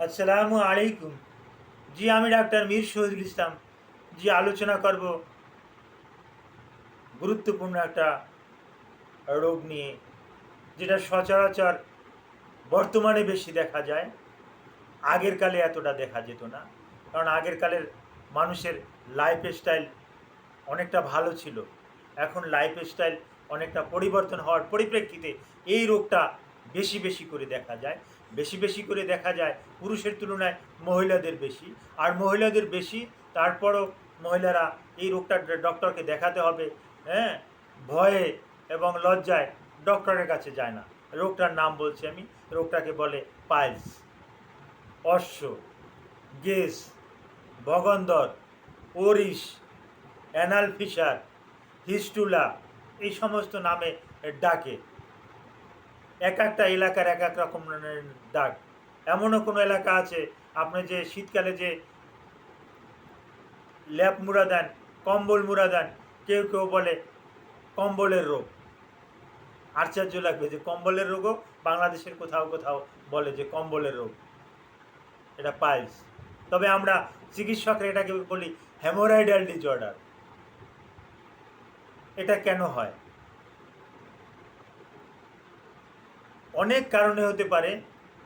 আসসালামু আলাইকুম। জি, আমি ডাক্তার মীর শহীদুল ইসলাম। জি, আলোচনা করব গুরুত্বপূর্ণ একটা রোগ নিয়ে, যেটা সচরাচর বর্তমানে বেশি দেখা যায়। আগের কালে এতটা দেখা যেত না, কারণ আগের কালের মানুষের লাইফস্টাইল অনেকটা ভালো ছিল। এখন লাইফস্টাইল অনেকটা পরিবর্তন হওয়ার পরিপ্রেক্ষিতে এই রোগটা বেশি বেশি করে দেখা যায়। বেশি বেশি করে দেখা যায় পুরুষের তুলনায় মহিলাদের বেশি। আর মহিলাদের বেশি, তারপরও মহিলারা এই রোগটা ডক্টরকে দেখাতে হবে, হ্যাঁ, ভয়ে এবং লজ্জায় ডক্টরের কাছে যায় না। রোগটার নাম বলছি আমি। রোগটাকে বলে পাইলস, অশ্ব, গেস, ভগন্দর, ওরিস, অ্যানাল ফিশার, হিস্টুলা, এই সমস্ত নামে ডাকে। এক একটা এলাকার এক এক রকম ডাক। এমনও কোনো এলাকা আছে, আপনি যে শীতকালে যে ল্যাপ মুড়া দেন, কম্বল মুড়া দেন, কেউ কেউ বলে কম্বলের রোগ। আশ্চর্য লাগবে যে কম্বলের রোগও বাংলাদেশের কোথাও কোথাও বলে যে কম্বলের রোগ, এটা পাইলস। তবে আমরা চিকিৎসকরা এটাকে বলি হেমোরয়েডাল ডিসঅর্ডার। এটা কেন হয়? অনেক কারণে হতে পারে।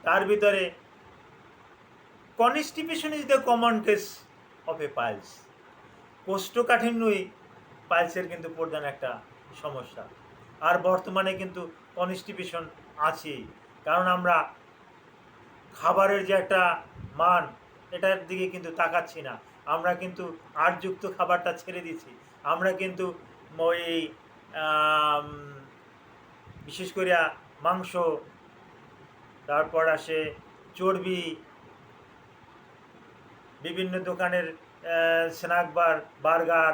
তার ভিতরে constipation is the common case of a piles. কোষ্ঠকাঠিন্যই পাইলসের কিন্তু প্রধান একটা সমস্যা। আর বর্তমানে কিন্তু কনস্টিপেশন আছেই, কারণ আমরা খাবারের যে একটা মান, এটার দিকে কিন্তু তাকাচ্ছি না। আমরা কিন্তু আটযুক্ত খাবারটা ছেড়ে দিচ্ছি। আমরা কিন্তু ওই বিশেষ করে মাংস, তারপর আসে চর্বি, বিভিন্ন দোকানের স্ন্যাক বার, বার্গার,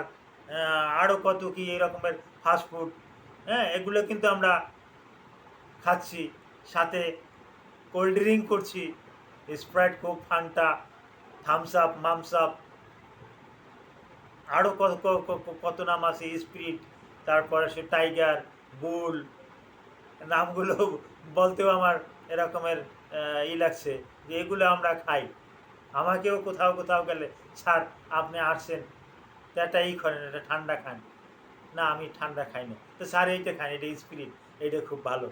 আরও কত কী এই রকমের ফাস্টফুড, হ্যাঁ, এগুলো কিন্তু আমরা খাচ্ছি। সাথে কোল্ড ড্রিঙ্ক করছি, Sprite, Coke, Fanta, Thums Up, মামস আপ, আরও কত কত নাম আছে, স্পিরিট, তারপর আসে টাইগার, বুল। নামগুলো বলতেও আমার এরকমের লাগছে যে এগুলো আমরা খাই। আমাকেও কোথাও কোথাও গেলে, স্যার আপনি আসছেন তো একটা করেন, এটা ঠান্ডা খান। না, আমি ঠান্ডা খাই না। তো স্যার এইটা খান, এটা স্পিরিট, এইটা খুব ভালো,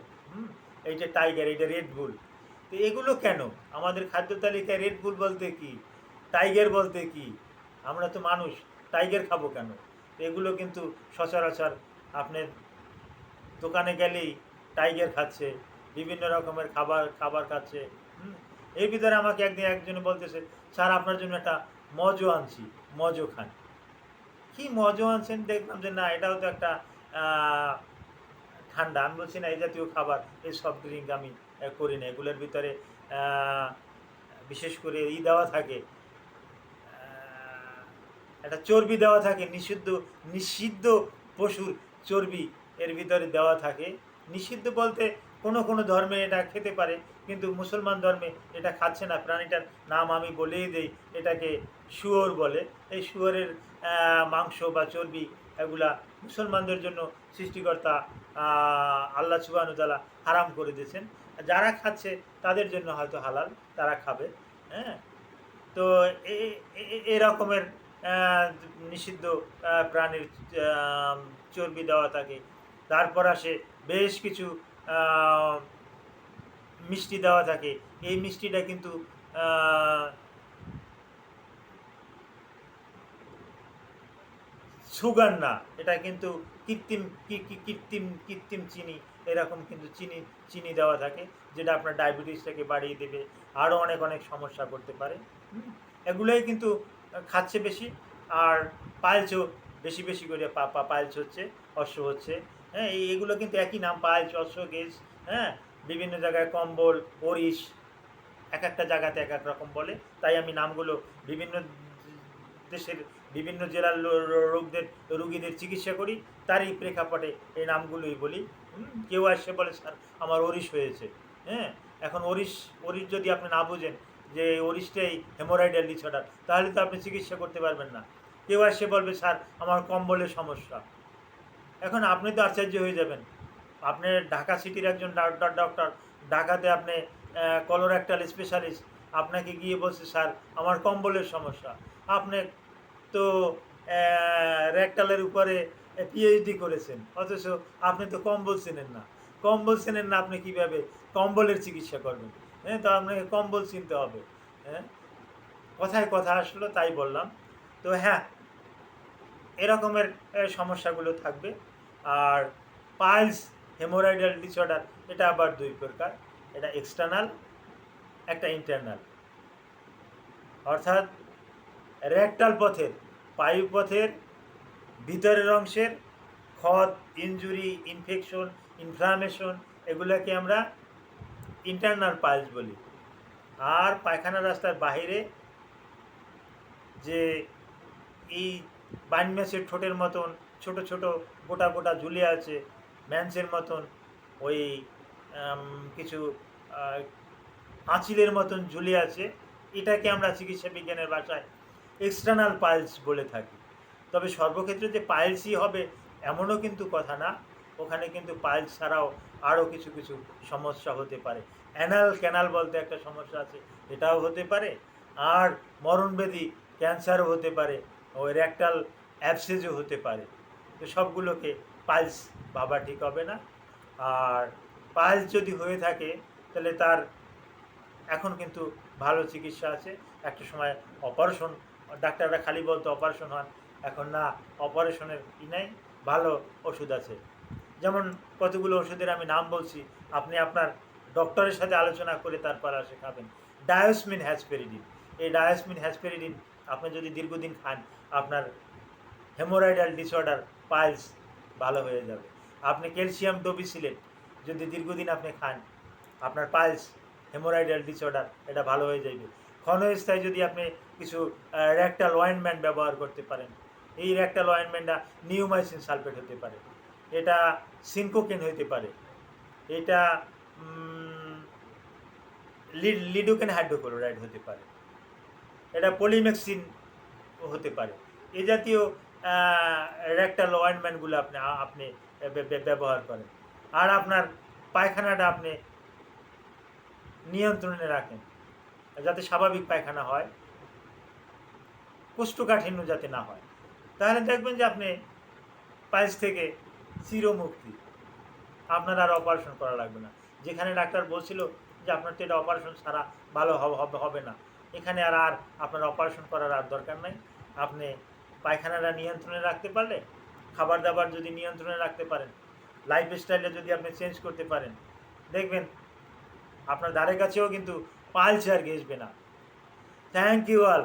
এইটা টাইগার, এইটা রেড বুল। তো এগুলো কেন? আমাদের খাদ্য তালিকায় রেড বুল বলতে কি, টাইগার বলতে কি? আমরা তো মানুষ, টাইগার খাবো কেন? তো এগুলো কিন্তু সচরাচর আপনার দোকানে গেলেই টাইগার খাচ্ছে, বিভিন্ন রকমের খাবার খাবার খাচ্ছে। এর ভিতরে আমাকে একদিন একজনে বলতেছে, স্যার আপনার জন্য একটা মজো আনছি, মজো খান। কি মজো আনছেন? দেখলাম যে না, এটাও তো একটা ঠান্ডা। আমি বলছি না, এই জাতীয় খাবার, এই সফট ড্রিঙ্ক আমি করি না। এগুলোর ভিতরে বিশেষ করে দেওয়া থাকে, একটা চর্বি দেওয়া থাকে, নিষিদ্ধ নিষিদ্ধ পশুর চর্বি এর ভিতরে দেওয়া থাকে। নিষিদ্ধ বলতে কোনো কোনো ধর্মে এটা খেতে পারে, কিন্তু মুসলমান ধর্মে এটা খাচ্ছে না। প্রাণীটার নাম আমি বলেই দিই, এটাকে শুয়োর বলে। এই শুয়োরের মাংস বা চর্বি, এগুলা মুসলমানদের জন্য সৃষ্টিকর্তা আল্লাহ সুবহানাহু ওয়া তাআলা হারাম করে দিয়েছেন। যারা খাচ্ছে তাদের জন্য হয়তো হালাল, তারা খাবে, হ্যাঁ। তো এরকমের নিষিদ্ধ প্রাণীর চর্বি দেওয়া থাকে। তারপর আসে বেশ কিছু মিষ্টি দেওয়া থাকে। এই মিষ্টিটা কিন্তু সুগার না, এটা কিন্তু কৃত্রিম কৃত্রিম কৃত্রিম চিনি, এরকম কিন্তু চিনি চিনি দেওয়া থাকে, যেটা আপনার ডায়াবেটিসটাকে বাড়িয়ে দেবে, আরও অনেক অনেক সমস্যা করতে পারে। এগুলোই কিন্তু খাচ্ছে বেশি। আর পাইলসও বেশি বেশি করে পাইলস হচ্ছে, অশ্ব হচ্ছে, হ্যাঁ। এগুলো কিন্তু একই নাম, পাইলস, অশ্ব, গেজ, হ্যাঁ। বিভিন্ন জায়গায় কম্বল, ওরিস, এক একটা জায়গাতে এক এক রকম বলে। তাই আমি নামগুলো বিভিন্ন দেশের বিভিন্ন জেলার রোগীদের চিকিৎসা করি, তারই প্রেক্ষাপটে এই নামগুলোই বলি। কেউ আসে বলে স্যার আমার ওরিস হয়েছে, হ্যাঁ। এখন ওরিস ওরিস যদি আপনি না বুঝেন যে ওরিসটাই হেমোরয়েডাল ডিসঅর্ডার, তাহলে তো আপনি চিকিৎসা করতে পারবেন না। কেউ আসে বলবে স্যার আমার কম্বলের সমস্যা। এখন আপনি তো আশ্চর্য হয়ে যাবেন। আপনি ঢাকা সিটির একজন ডক্টর, ঢাকাতে আপনি কলোরেক্টাল স্পেশালিস্ট, আপনাকে গিয়ে বলছে স্যার আমার কম্বলের সমস্যা, আপনি তো রেকটালের উপরে পিএইচডি করেছেন, অথচ আপনি তো কম্বল চেনেন না। কম্বল চেনেন না, আপনি কীভাবে কম্বলের চিকিৎসা করবেন? হ্যাঁ, তো আপনাকে কম্বল চিনতে হবে। হ্যাঁ, কথায় কথা আসলো তাই বললাম। তো হ্যাঁ, এরকমের সমস্যাগুলো থাকবে। আর পাইলস হেমোরয়েডাল ডিসঅর্ডার এটা আবার দুই প্রকার, এটা এক্সটার্নাল, একটা ইন্টারনাল। অর্থাৎ রেকটাল পথের, পায়ুপথের ভিতরের অংশের ক্ষত, ইনজুরি, ইনফেকশন, ইনফ্লামেশন, এগুলোকে আমরা ইন্টারনাল পাইলস বলি। আর পায়খানা রাস্তার বাহিরে যে এই বাইন ম্যাচের ঠোঁটের মতন ছোট ছোট গোটা গোটা ঝুলে আছে, ম্যান্সের মতন ওই কিছু আঁচিলের মতন ঝুলে আছে, এটাকে আমরা চিকিৎসা বিজ্ঞানের ভাষায় এক্সটার্নাল পাইলস বলে থাকি। তবে সর্বক্ষেত্রে যে পাইলসই হবে এমনও কিন্তু কথা না, ওখানে কিন্তু পাইলস ছাড়াও আরও কিছু কিছু সমস্যা হতে পারে। অ্যানাল ক্যানাল বলতে একটা সমস্যা আছে, এটাও হতে পারে। আর মরণব্যাধি ক্যান্সারও হতে পারে, ওই রেকটাল অ্যাবসেসও হতে পারে। তো সবগুলোকে পাইলস ভাবা ঠিক হবে না। আর পাইলস যদি হয়ে থাকে তাহলে তার এখন কিন্তু ভালো চিকিৎসা আছে। একটা সময় অপারেশন, ডাক্তাররা খালি বলতো অপারেশন হন, এখন না, অপারেশনের ই নাই, ভালো ওষুধ আছে। যেমন কতগুলো ওষুধের আমি নাম বলছি, আপনি আপনার ডক্টরের সাথে আলোচনা করে তারপর আসে খাবেন। ডায়োসমিন হ্যাসপেরিডিন, এই ডায়োসমিন হ্যাসপেরিডিন আপনি যদি দীর্ঘদিন খান, আপনার হেমোরয়েডাল ডিসঅর্ডার, পাইলস ভালো হয়ে যাবে। আপনি ক্যালসিয়াম ডোবিসিলেট যদি দীর্ঘদিন আপনি খান, আপনার পাইলস, হেমোরয়েডাল ডিসঅর্ডার এটা ভালো হয়ে যাবে। ক্ষণস্থায়ী যদি আপনি কিছু রেকটাল অয়েনমেন্ট ব্যবহার করতে পারেন, এই রেকটাল অয়েনমেন্টটা নিউমাইসিন সালফেট হতে পারে, এটা সিনকোকেন হতে পারে, এটা লিডোকেন হাইড্রোক্লোরাইড হতে পারে, এটা পলিমেক্সিন হতে পারে। এই জাতীয় রেকটাল অয়েনমেন্টগুলো আপনি আপনি ব্যবহার করেন। আর আপনার পায়খানাটা আপনি নিয়ন্ত্রণে রাখেন, যাতে স্বাভাবিক পায়খানা হয়, কোষ্ঠকাঠিন্য যাতে না হয়। তাহলে দেখবেন যে আপনি পাইলস থেকে চিরমুক্তি, আপনার আর অপারেশন করা লাগবে না। যেখানে ডাক্তার বলছিল যে আপনার তো এটা অপারেশন ছাড়া ভালো হবে না, এখানে আর আপনার অপারেশন করার আর দরকার নাই। আপনি পায়খানাটা নিয়ন্ত্রণে রাখতে পারলে, খাবার দাবার যদি নিয়ন্ত্রণে রাখতে পারেন, লাইফস্টাইলটা যদি আপনি চেঞ্জ করতে পারেন, দেখবেন আপনার ধারে কাছেও কিন্তু পাইলস আর ঘেঁষবে না। Thank you all.